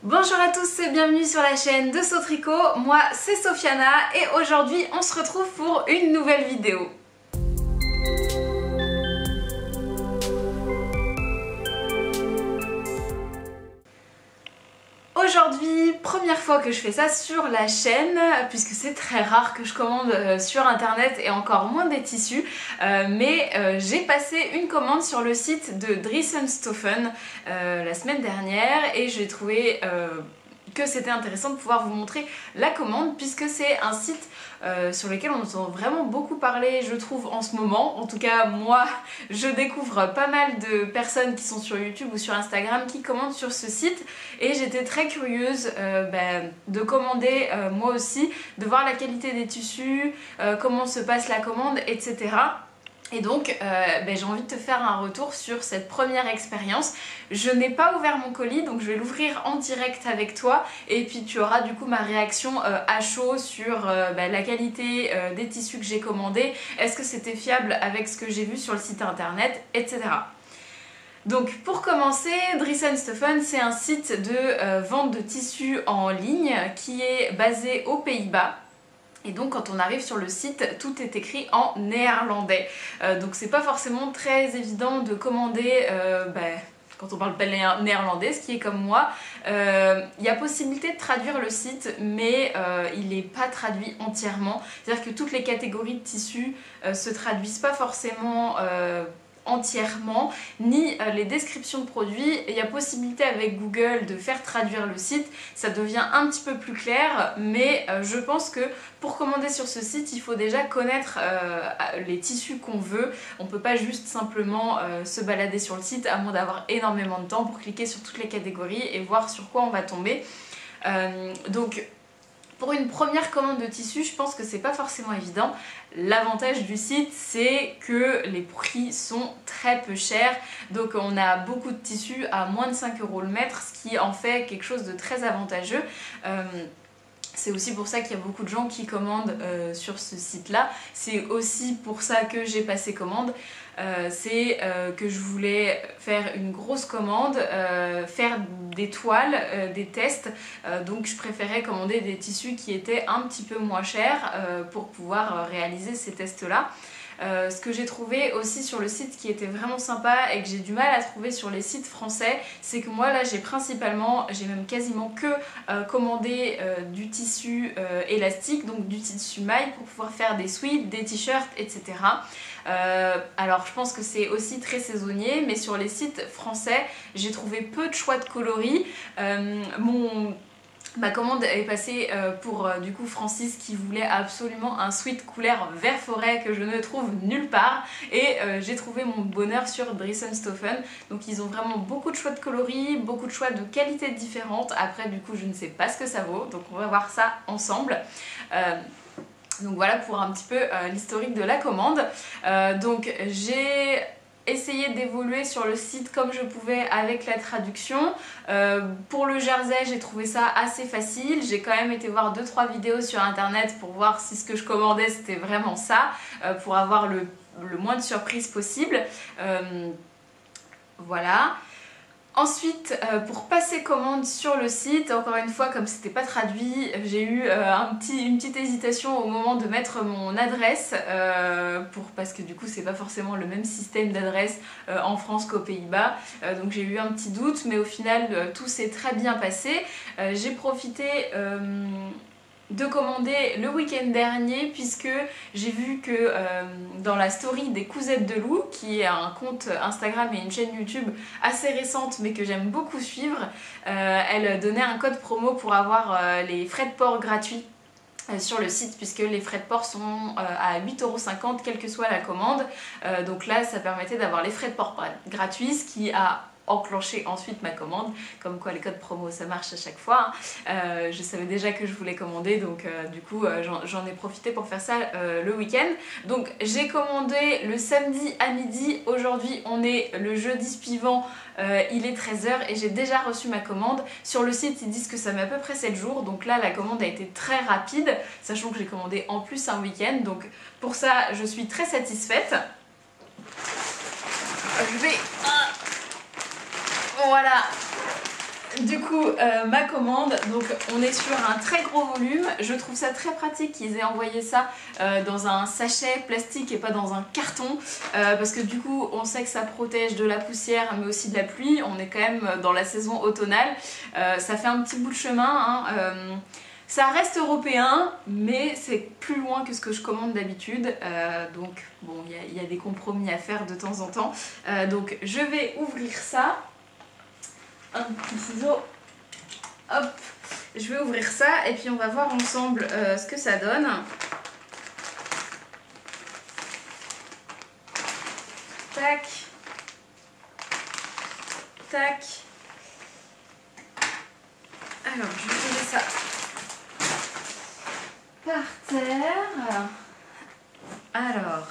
Bonjour à tous et bienvenue sur la chaîne de So Tricot, moi c'est Sofiana et aujourd'hui on se retrouve pour une nouvelle vidéo. Aujourd'hui, première fois que je fais ça sur la chaîne, puisque c'est très rare que je commande sur internet et encore moins des tissus, mais j'ai passé une commande sur le site de Dries & Stoffen la semaine dernière et j'ai trouvé que c'était intéressant de pouvoir vous montrer la commande puisque c'est un site sur lequel on entend vraiment beaucoup parler, je trouve, en ce moment. En tout cas, moi, je découvre pas mal de personnes qui sont sur YouTube ou sur Instagram qui commandent sur ce site et j'étais très curieuse de commander moi aussi, de voir la qualité des tissus, comment se passe la commande, etc. Et donc j'ai envie de te faire un retour sur cette première expérience. Je n'ai pas ouvert mon colis donc je vais l'ouvrir en direct avec toi et puis tu auras du coup ma réaction à chaud sur la qualité des tissus que j'ai commandés, est-ce que c'était fiable avec ce que j'ai vu sur le site internet, etc. Donc pour commencer, Dries & Stoffen c'est un site de vente de tissus en ligne qui est basé aux Pays-Bas. Et donc quand on arrive sur le site, tout est écrit en néerlandais. Donc c'est pas forcément très évident de commander quand on parle pas néerlandais, ce qui est comme moi. Il y a possibilité de traduire le site, mais il n'est pas traduit entièrement. C'est-à-dire que toutes les catégories de tissus se traduisent pas forcément entièrement, ni les descriptions de produits. Il y a possibilité avec Google de faire traduire le site, ça devient un petit peu plus clair, mais je pense que pour commander sur ce site, il faut déjà connaître les tissus qu'on veut. On peut pas juste simplement se balader sur le site, à moins d'avoir énormément de temps pour cliquer sur toutes les catégories et voir sur quoi on va tomber. Donc pour une première commande de tissu, je pense que c'est pas forcément évident. L'avantage du site, c'est que les prix sont très peu chers. Donc on a beaucoup de tissus à moins de 5 € le mètre, ce qui en fait quelque chose de très avantageux. C'est aussi pour ça qu'il y a beaucoup de gens qui commandent sur ce site-là. C'est aussi pour ça que j'ai passé commande. C'est que je voulais faire une grosse commande, faire des toiles, des tests. Donc je préférais commander des tissus qui étaient un petit peu moins chers pour pouvoir réaliser ces tests-là. Ce que j'ai trouvé aussi sur le site qui était vraiment sympa et que j'ai du mal à trouver sur les sites français, c'est que moi là j'ai même quasiment que commandé du tissu élastique, donc du tissu maille pour pouvoir faire des sweats, des t-shirts, etc. Alors je pense que c'est aussi très saisonnier, mais sur les sites français j'ai trouvé peu de choix de coloris. Ma commande est passée pour du coup Francis qui voulait absolument un sweat couleur vert forêt que je ne trouve nulle part et j'ai trouvé mon bonheur sur Dries & Stoffen. Donc ils ont vraiment beaucoup de choix de coloris, beaucoup de choix de qualités différentes. Après du coup je ne sais pas ce que ça vaut, donc on va voir ça ensemble. Donc voilà pour un petit peu l'historique de la commande. Donc j'ai essayé d'évoluer sur le site comme je pouvais avec la traduction. Pour le jersey, j'ai trouvé ça assez facile. J'ai quand même été voir 2-3 vidéos sur internet pour voir si ce que je commandais c'était vraiment ça, pour avoir le moins de surprises possible. Voilà. Ensuite, pour passer commande sur le site, encore une fois, comme c'était pas traduit, j'ai eu une petite hésitation au moment de mettre mon adresse, parce que du coup c'est pas forcément le même système d'adresse en France qu'aux Pays-Bas, donc j'ai eu un petit doute, mais au final tout s'est très bien passé. J'ai profité de commander le week-end dernier puisque j'ai vu que dans la story des Cousettes de Lou, qui est un compte Instagram et une chaîne YouTube assez récente mais que j'aime beaucoup suivre, elle donnait un code promo pour avoir les frais de port gratuits sur le site, puisque les frais de port sont à 8,50 € quelle que soit la commande. Donc là ça permettait d'avoir les frais de port gratuits, ce qui a enclencher ensuite ma commande, comme quoi les codes promo ça marche à chaque fois. Je savais déjà que je voulais commander, donc du coup j'en ai profité pour faire ça le week-end. Donc j'ai commandé le samedi à midi, aujourd'hui on est le jeudi suivant, il est 13 h et j'ai déjà reçu ma commande. Sur le site ils disent que ça met à peu près 7 jours, donc là la commande a été très rapide, sachant que j'ai commandé en plus un week-end, donc pour ça je suis très satisfaite. Je vais... Voilà, du coup, ma commande, donc on est sur un très gros volume. Je trouve ça très pratique qu'ils aient envoyé ça dans un sachet plastique et pas dans un carton. Parce que du coup, on sait que ça protège de la poussière mais aussi de la pluie. On est quand même dans la saison automnale. Ça fait un petit bout de chemin, hein. Ça reste européen, mais c'est plus loin que ce que je commande d'habitude. Donc bon, il y a des compromis à faire de temps en temps. Donc je vais ouvrir ça. Un petit ciseau, hop, je vais ouvrir ça et puis on va voir ensemble ce que ça donne. Tac, tac. Alors je vais poser ça par terre. Alors...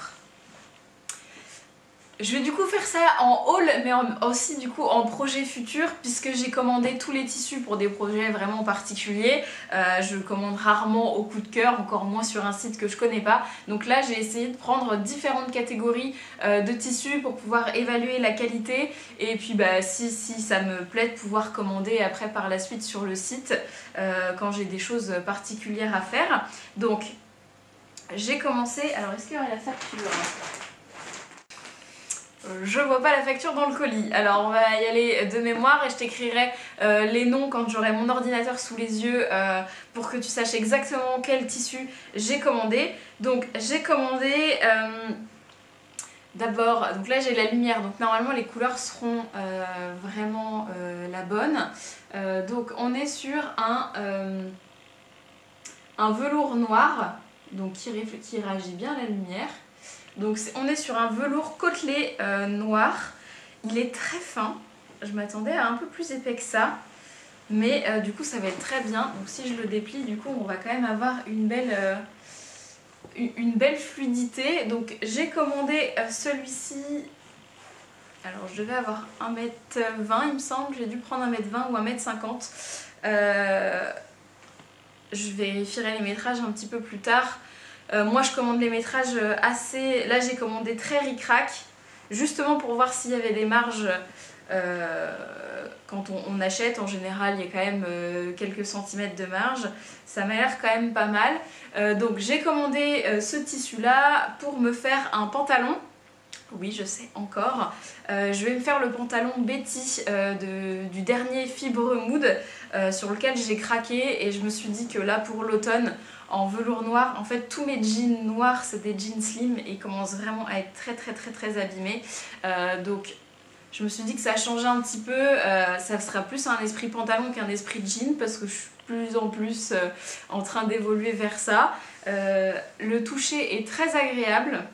je vais du coup faire ça en haul mais aussi du coup en projet futur puisque j'ai commandé tous les tissus pour des projets vraiment particuliers. Je commande rarement au coup de cœur, encore moins sur un site que je connais pas. Donc là j'ai essayé de prendre différentes catégories de tissus pour pouvoir évaluer la qualité et puis bah, si ça me plaît de pouvoir commander après par la suite sur le site quand j'ai des choses particulières à faire. Donc j'ai commencé, alors est-ce qu'il y aurait la facture ? Je vois pas la facture dans le colis, alors on va y aller de mémoire et je t'écrirai les noms quand j'aurai mon ordinateur sous les yeux pour que tu saches exactement quel tissu j'ai commandé. Donc j'ai commandé d'abord, donc là j'ai la lumière, donc normalement les couleurs seront vraiment la bonne. Donc on est sur un velours noir, donc qui réagit bien à la lumière. Donc on est sur un velours côtelé noir, il est très fin, je m'attendais à un peu plus épais que ça, mais du coup ça va être très bien. Donc si je le déplie, du coup on va quand même avoir une belle fluidité. Donc j'ai commandé celui-ci, alors je devais avoir 1m20 il me semble, j'ai dû prendre 1m20 ou 1m50. Je vérifierai les métrages un petit peu plus tard. Moi je commande les métrages assez... Là j'ai commandé très ric-rac, justement pour voir s'il y avait des marges quand on achète. En général il y a quand même quelques centimètres de marge, ça m'a l'air quand même pas mal. Donc j'ai commandé ce tissu là pour me faire un pantalon. Oui, je sais encore. Je vais me faire le pantalon Betty du dernier Fibre Mood sur lequel j'ai craqué et je me suis dit que là pour l'automne en velours noir, en fait tous mes jeans noirs c'est des jeans slim et ils commencent vraiment à être très abîmés. Donc je me suis dit que ça changeait un petit peu, ça sera plus un esprit pantalon qu'un esprit jean parce que je suis de plus en plus en train d'évoluer vers ça. Le toucher est très agréable.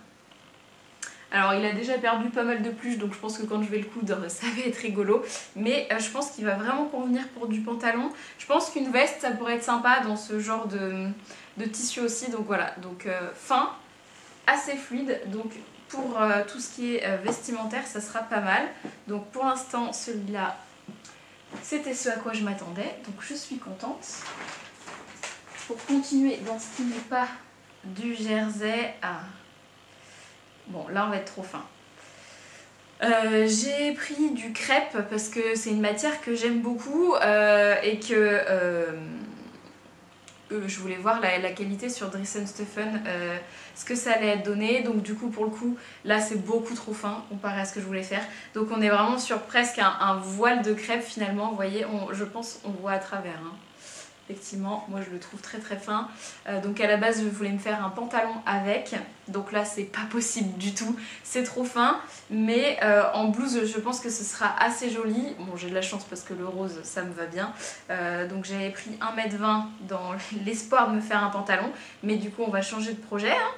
Alors il a déjà perdu pas mal de pluche, donc je pense que quand je vais le coudre ça va être rigolo. Mais je pense qu'il va vraiment convenir pour du pantalon. Je pense qu'une veste ça pourrait être sympa dans ce genre de tissu aussi. Donc voilà, donc fin, assez fluide. Donc pour tout ce qui est vestimentaire ça sera pas mal. Donc pour l'instant celui-là c'était ce à quoi je m'attendais. Donc je suis contente. Pour continuer dans ce qui n'est pas du jersey... Bon, là on va être trop fin. J'ai pris du crêpe parce que c'est une matière que j'aime beaucoup et que je voulais voir la qualité sur Dries & Stephen, ce que ça allait donner. Donc du coup pour le coup là c'est beaucoup trop fin comparé à ce que je voulais faire. Donc on est vraiment sur presque un voile de crêpe finalement. Vous voyez, je pense on voit à travers. Hein. Effectivement, moi je le trouve très fin. Donc à la base je voulais me faire un pantalon avec. Donc là c'est pas possible du tout, c'est trop fin. Mais en blouse je pense que ce sera assez joli. Bon j'ai de la chance parce que le rose ça me va bien. Donc j'avais pris 1m20 dans l'espoir de me faire un pantalon. Mais du coup on va changer de projet. Hein.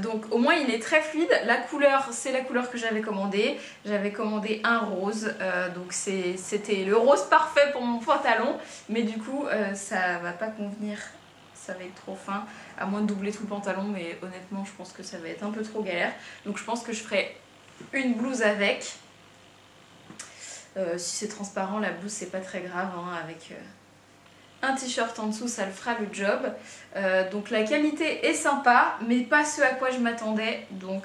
Donc au moins il est très fluide. La couleur c'est la couleur que j'avais commandée. J'avais commandé un rose, donc c'était le rose parfait pour mon pantalon. Mais du coup ça va pas convenir, ça va être trop fin. À moins de doubler tout le pantalon, mais honnêtement je pense que ça va être un peu trop galère. Donc je pense que je ferai une blouse avec. Si c'est transparent la blouse c'est pas très grave hein, avec... un t-shirt en dessous, ça le fera le job. Donc la qualité est sympa, mais pas ce à quoi je m'attendais. Donc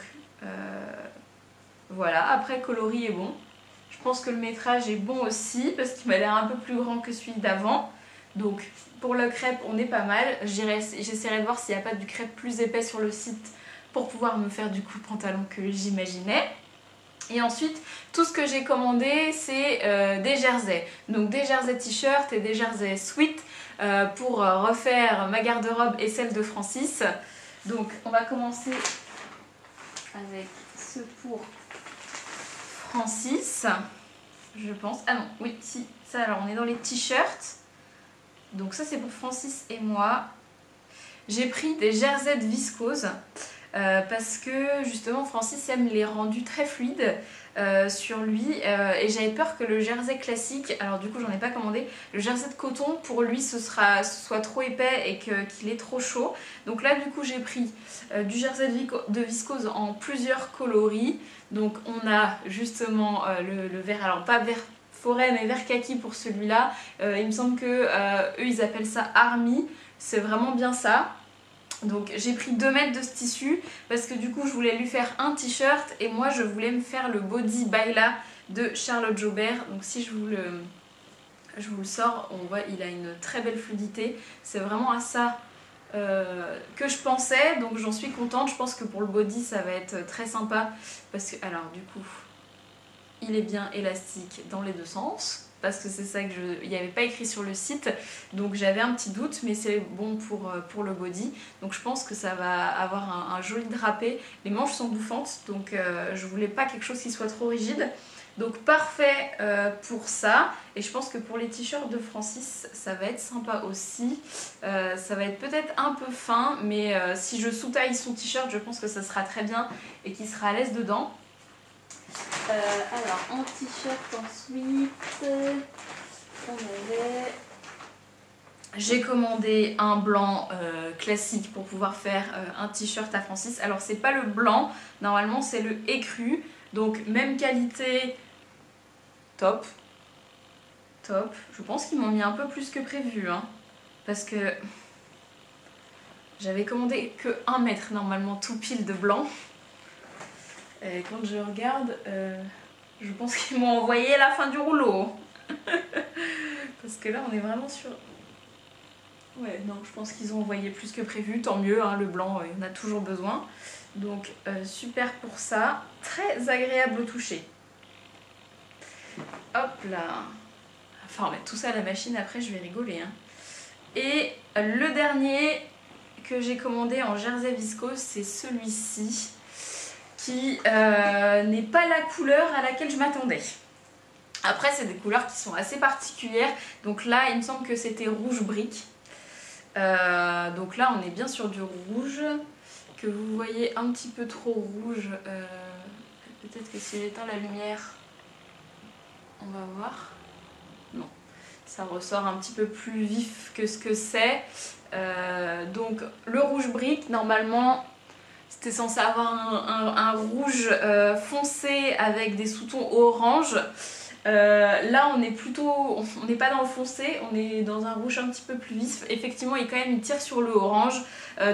voilà, après coloris est bon. Je pense que le métrage est bon aussi parce qu'il m'a l'air un peu plus grand que celui d'avant. Donc pour le crêpe on est pas mal. J'essaierai de voir s'il n'y a pas du crêpe plus épais sur le site pour pouvoir me faire du coup le pantalon que j'imaginais. Et ensuite tout ce que j'ai commandé c'est des jerseys. Donc des jerseys t-shirt et des jerseys sweat pour refaire ma garde-robe et celle de Francis. Donc on va commencer avec ce pour Francis, je pense. Ah non, oui, si, ça alors on est dans les t-shirts. Donc ça c'est pour Francis et moi. J'ai pris des jerseys de viscose parce que justement Francis aime les rendus très fluides sur lui et j'avais peur que le jersey classique, alors du coup j'en ai pas commandé, le jersey de coton pour lui ce soit trop épais et qu'il est trop chaud. Donc là du coup j'ai pris du jersey de viscose en plusieurs coloris. Donc on a justement le vert, alors pas vert forêt mais vert kaki pour celui-là. Il me semble que eux ils appellent ça Army, c'est vraiment bien ça. Donc j'ai pris 2 mètres de ce tissu parce que du coup je voulais lui faire un t-shirt et moi je voulais me faire le body Baila de Charlotte Jobert. Donc si je vous le sors, on voit il a une très belle fluidité. C'est vraiment à ça que je pensais, donc j'en suis contente. Je pense que pour le body ça va être très sympa parce que alors du coup il est bien élastique dans les deux sens parce que c'est ça que il n'y avait pas écrit sur le site, donc j'avais un petit doute, mais c'est bon pour le body. Donc je pense que ça va avoir un joli drapé. Les manches sont bouffantes, donc je voulais pas quelque chose qui soit trop rigide. Donc parfait pour ça. Et je pense que pour les t-shirts de Francis ça va être sympa aussi. Ça va être peut-être un peu fin, mais si je sous-taille son t-shirt je pense que ça sera très bien et qu'il sera à l'aise dedans. Alors en t-shirt ensuite, j'ai commandé un blanc classique pour pouvoir faire un t-shirt à Francis. Alors c'est pas le blanc, normalement c'est le écru, donc même qualité, top. Top. Je pense qu'ils m'ont mis un peu plus que prévu, hein, parce que j'avais commandé que 1 mètre normalement tout pile de blanc. Et quand je regarde, je pense qu'ils m'ont envoyé la fin du rouleau. Parce que là, on est vraiment sur... Ouais, non, je pense qu'ils ont envoyé plus que prévu. Tant mieux, hein, le blanc, il y en a toujours besoin. Donc, super pour ça. Très agréable au toucher. Hop là. Enfin, on met tout ça à la machine, après, je vais rigoler. Hein. Et le dernier que j'ai commandé en jersey viscose, c'est celui-ci. Qui n'est pas la couleur à laquelle je m'attendais. Après c'est des couleurs qui sont assez particulières, donc là il me semble que c'était rouge brique. Donc là on est bien sur du rouge, que vous voyez un petit peu trop rouge. Peut-être que si j'éteins la lumière, on va voir. Non, ça ressort un petit peu plus vif que ce que c'est. Donc le rouge brique, normalement... C'était censé avoir un rouge foncé avec des sous-tons orange. Là on est plutôt, on n'est pas dans le foncé, on est dans un rouge un petit peu plus vif. Effectivement il tire sur le orange.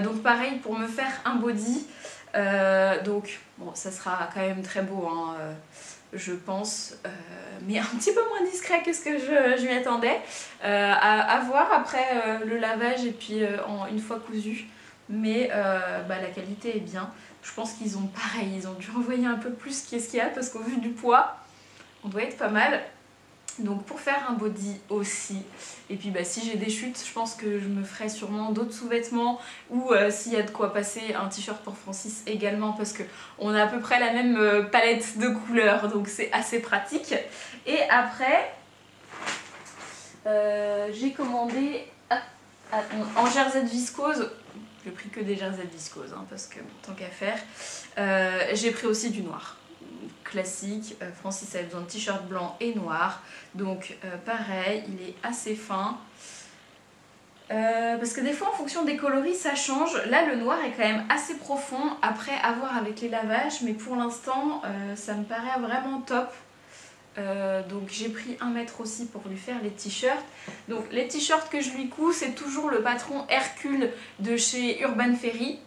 Donc pareil pour me faire un body. Donc bon ça sera quand même très beau hein, je pense. Mais un petit peu moins discret que ce que je m'y attendais. À voir après le lavage et puis une fois cousu. Mais la qualité est bien. Je pense qu'ils ont pareil, ils ont dû envoyer un peu plus qu'est-ce qu'il y a parce qu'au vu du poids, on doit être pas mal. Donc pour faire un body aussi. Et puis si j'ai des chutes, je pense que je me ferai sûrement d'autres sous-vêtements ou s'il y a de quoi passer, un t-shirt pour Francis également parce qu'on a à peu près la même palette de couleurs, donc c'est assez pratique. Et après, j'ai commandé en jersey de viscose. J'ai pris que des jerseys de viscose hein, parce que bon, tant qu'à faire. J'ai pris aussi du noir classique. Francis avait besoin de t-shirt blanc et noir, donc pareil, il est assez fin. Parce que des fois en fonction des coloris ça change. Là le noir est quand même assez profond, après à voir avec les lavages, mais pour l'instant ça me paraît vraiment top. Donc j'ai pris 1 mètre aussi pour lui faire les t-shirts. Donc les t-shirts que je lui couds c'est toujours le patron Hercule de chez Urban Ferry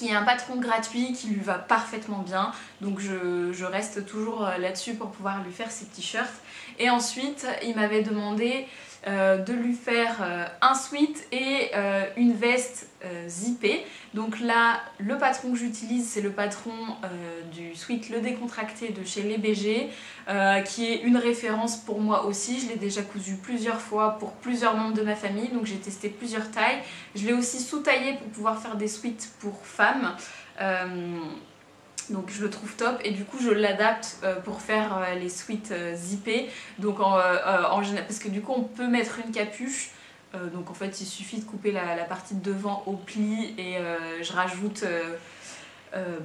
qui est un patron gratuit qui lui va parfaitement bien, donc je reste toujours là-dessus pour pouvoir lui faire ses t-shirts. Et ensuite il m'avait demandé de lui faire un sweat et une veste zippée. Donc là le patron que j'utilise c'est le patron du sweat Le Décontracté de chez Les BG, qui est une référence pour moi aussi. Je l'ai déjà cousu plusieurs fois pour plusieurs membres de ma famille, donc j'ai testé plusieurs tailles. Je l'ai aussi sous-taillé pour pouvoir faire des sweats pour femmes. Donc je le trouve top et du coup je l'adapte pour faire les sweats zippés. Donc parce que du coup on peut mettre une capuche. Donc en fait il suffit de couper la partie de devant au pli et je rajoute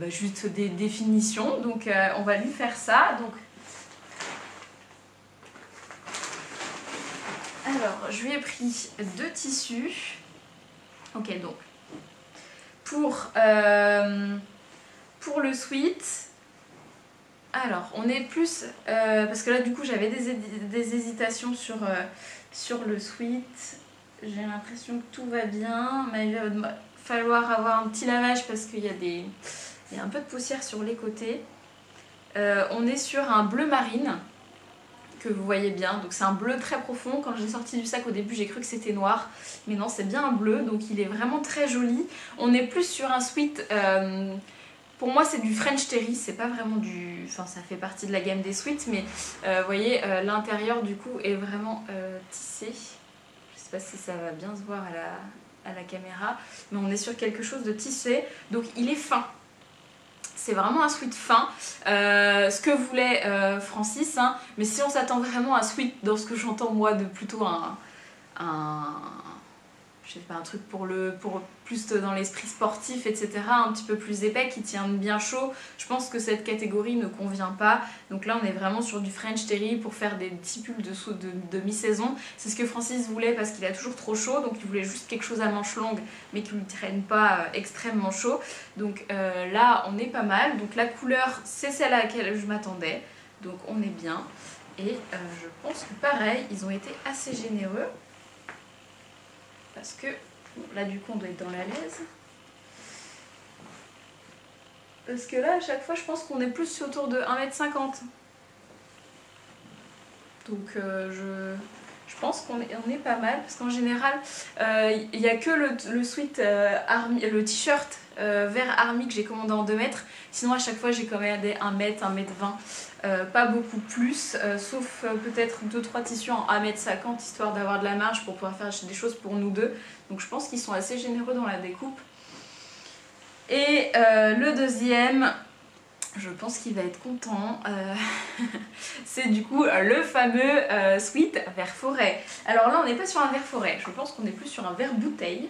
juste des définitions. Donc on va lui faire ça. Donc, alors je lui ai pris 2 tissus. Ok, donc pour le sweat, alors on est plus parce que là du coup j'avais des hésitations sur le sweat. J'ai l'impression que tout va bien, mais il va falloir avoir un petit lavage parce qu'il y a un peu de poussière sur les côtés. On est sur un bleu marine que vous voyez bien, donc c'est un bleu très profond. Quand j'ai sorti du sac au début j'ai cru que c'était noir, mais non c'est bien un bleu, donc il est vraiment très joli. On est plus sur un sweat, pour moi c'est du French Terry, c'est pas vraiment du... Enfin ça fait partie de la gamme des sweats, mais vous voyez l'intérieur du coup est vraiment tissé. Je sais pas si ça va bien se voir à la caméra, mais on est sur quelque chose de tissé, donc il est fin. C'est vraiment un sweat fin, ce que voulait Francis, hein. Mais si on s'attend vraiment à un sweat dans ce que j'entends moi de plutôt je sais pas, un truc pour plus dans l'esprit sportif, etc., un petit peu plus épais, qui tient bien chaud, je pense que cette catégorie ne convient pas. Donc là on est vraiment sur du French Terry pour faire des petits pulls de mi-saison. C'est ce que Francis voulait parce qu'il a toujours trop chaud, donc il voulait juste quelque chose à manches longues mais qui ne lui traîne pas extrêmement chaud. Donc là on est pas mal, donc la couleur c'est celle à laquelle je m'attendais, donc on est bien. Et je pense que pareil, ils ont été assez généreux. Parce que bon, là du coup on doit être dans la laise. Parce que là à chaque fois je pense qu'on est plus autour de 1,50 m. Donc je pense qu'on est pas mal. Parce qu'en général il n'y a que le sweat Army, le t-shirt vert Army que j'ai commandé en 2 mètres. Sinon à chaque fois j'ai commandé 1 m, 1 m 20. Pas beaucoup plus, sauf peut-être 2-3 tissus en 1,50 m histoire d'avoir de la marge pour pouvoir faire des choses pour nous deux. Donc je pense qu'ils sont assez généreux dans la découpe. Et le deuxième, je pense qu'il va être content, c'est du coup le fameux sweat vert forêt. Alors là on n'est pas sur un vert forêt, je pense qu'on est plus sur un vert bouteille.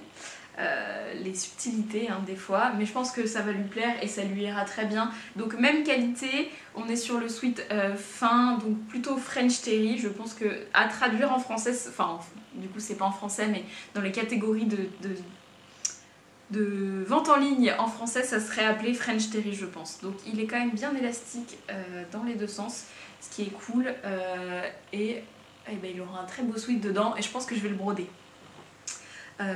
Les subtilités hein, des fois, mais je pense que ça va lui plaire et ça lui ira très bien. Donc même qualité, on est sur le sweat fin, donc plutôt French Terry. Je pense que à traduire en français, enfin du coup c'est pas en français, mais dans les catégories de vente en ligne en français, ça serait appelé French Terry je pense. Donc il est quand même bien élastique dans les deux sens, ce qui est cool, et ben, il aura un très beau sweat dedans et je pense que je vais le broder.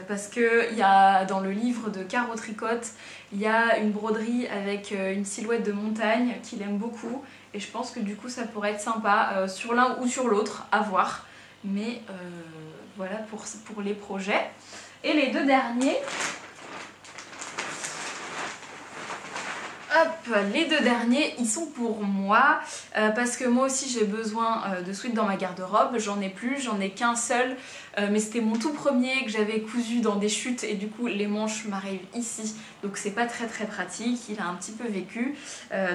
Parce qu'il y a dans le livre de Caro Tricotte, il y a une broderie avec une silhouette de montagne qu'il aime beaucoup et je pense que du coup ça pourrait être sympa sur l'un ou sur l'autre, à voir. Mais voilà pour les projets. Et les 2 derniers, hop, les 2 derniers, ils sont pour moi parce que moi aussi j'ai besoin de sweats dans ma garde-robe. J'en ai plus, j'en ai qu'un seul, mais c'était mon tout premier que j'avais cousu dans des chutes et du coup les manches m'arrivent ici, donc c'est pas très pratique. Il a un petit peu vécu,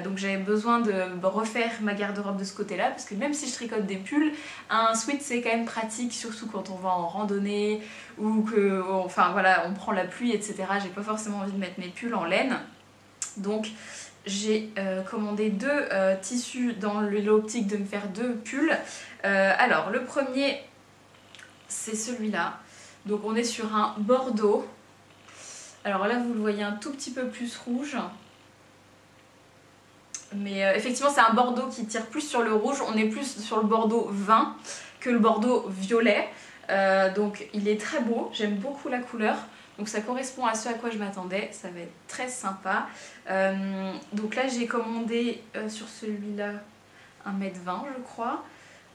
donc j'avais besoin de refaire ma garde-robe de ce côté-là parce que même si je tricote des pulls, un sweat c'est quand même pratique, surtout quand on va en randonnée ou que, enfin voilà, on prend la pluie, etc. J'ai pas forcément envie de mettre mes pulls en laine. Donc j'ai commandé 2 tissus dans l'optique de me faire 2 pulls. Alors le premier c'est celui-là. Donc on est sur un bordeaux. Alors là vous le voyez un tout petit peu plus rouge. Mais effectivement c'est un bordeaux qui tire plus sur le rouge. On est plus sur le bordeaux vin que le bordeaux violet. Donc il est très beau, j'aime beaucoup la couleur. Donc ça correspond à ce à quoi je m'attendais, ça va être très sympa. Donc là j'ai commandé sur celui-là 1,20 m je crois,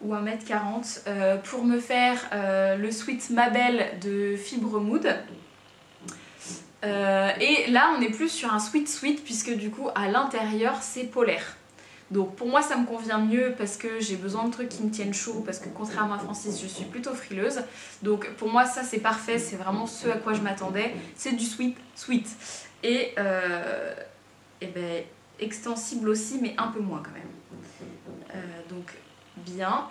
ou 1,40 m pour me faire le sweat Mabel de Fibre Mood. Et là on est plus sur un sweat puisque du coup à l'intérieur c'est polaire. Donc pour moi ça me convient mieux parce que j'ai besoin de trucs qui me tiennent chaud, parce que contrairement à Francis je suis plutôt frileuse. Donc pour moi ça c'est parfait, c'est vraiment ce à quoi je m'attendais. C'est du sweat. Et ben, extensible aussi mais un peu moins quand même. Donc bien.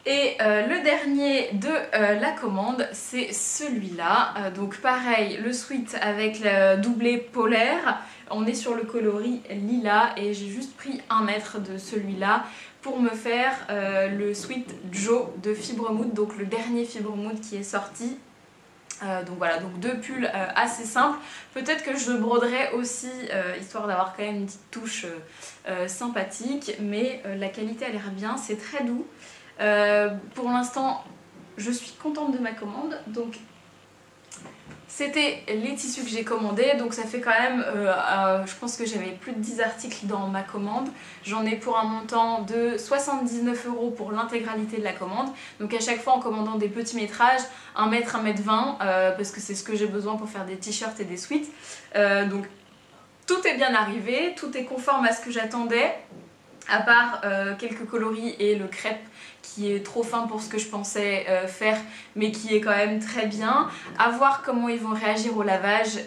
Et le dernier de la commande, c'est celui-là. Donc pareil, le sweat avec le doublé polaire. On est sur le coloris lilas et j'ai juste pris 1 mètre de celui-là pour me faire le sweat Joe de Fibre Mood, donc le dernier Fibre Mood qui est sorti. Donc voilà, donc 2 pulls assez simples. Peut-être que je broderai aussi, histoire d'avoir quand même une petite touche sympathique, mais la qualité a l'air bien, c'est très doux. Pour l'instant, je suis contente de ma commande. Donc c'était les tissus que j'ai commandés, donc ça fait quand même, je pense que j'avais plus de 10 articles dans ma commande. J'en ai pour un montant de 79 € pour l'intégralité de la commande. Donc à chaque fois en commandant des petits métrages, 1 m, 1 m 20, parce que c'est ce que j'ai besoin pour faire des t-shirts et des sweats. Donc tout est bien arrivé, tout est conforme à ce que j'attendais, à part quelques coloris et le crêpe qui est trop fin pour ce que je pensais faire, mais qui est quand même très bien. À voir comment ils vont réagir au lavage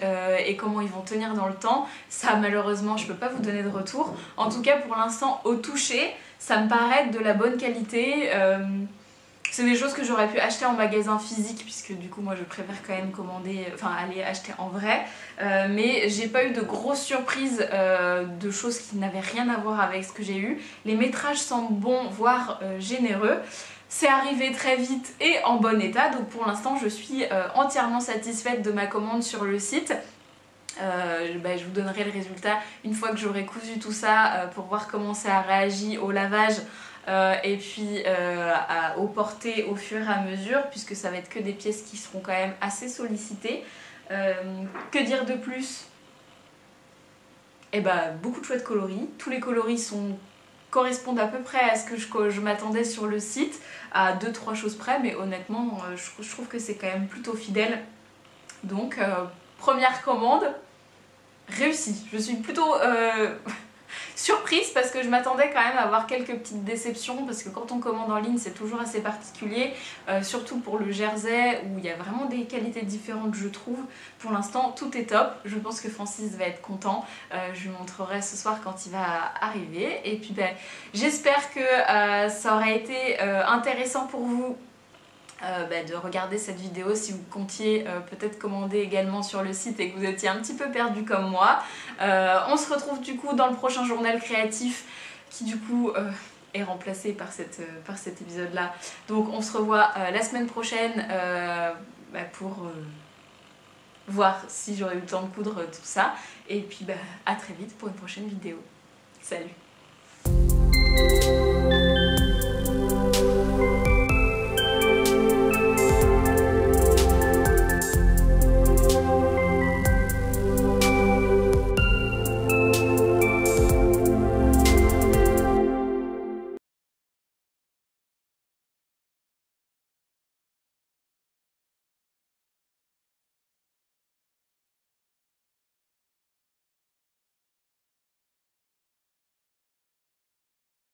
et comment ils vont tenir dans le temps. Ça malheureusement je peux pas vous donner de retour. En tout cas pour l'instant au toucher ça me paraît de la bonne qualité. C'est des choses que j'aurais pu acheter en magasin physique, puisque du coup moi je préfère quand même commander, enfin aller acheter en vrai. Mais j'ai pas eu de grosses surprises de choses qui n'avaient rien à voir avec ce que j'ai eu. Les métrages semblent bons, voire généreux. C'est arrivé très vite et en bon état, donc pour l'instant je suis entièrement satisfaite de ma commande sur le site. Je vous donnerai le résultat une fois que j'aurai cousu tout ça pour voir comment ça a réagi au lavage. Et puis au porté au fur et à mesure, puisque ça va être que des pièces qui seront quand même assez sollicitées. Que dire de plus? Beaucoup de chouettes coloris. Tous les coloris correspondent à peu près à ce que je m'attendais sur le site, à 2-3 choses près, mais honnêtement je trouve que c'est quand même plutôt fidèle. Donc première commande réussie. Je suis plutôt surprise parce que je m'attendais quand même à avoir quelques petites déceptions, parce que quand on commande en ligne c'est toujours assez particulier, surtout pour le jersey où il y a vraiment des qualités différentes je trouve. Pour l'instant tout est top, je pense que Francis va être content, je lui montrerai ce soir quand il va arriver. Et puis j'espère que ça aura été intéressant pour vous de regarder cette vidéo si vous comptiez peut-être commander également sur le site et que vous étiez un petit peu perdu comme moi. On se retrouve du coup dans le prochain journal créatif qui du coup est remplacé par cet épisode là. Donc on se revoit la semaine prochaine pour voir si j'aurai eu le temps de coudre tout ça. Et puis à très vite pour une prochaine vidéo. Salut!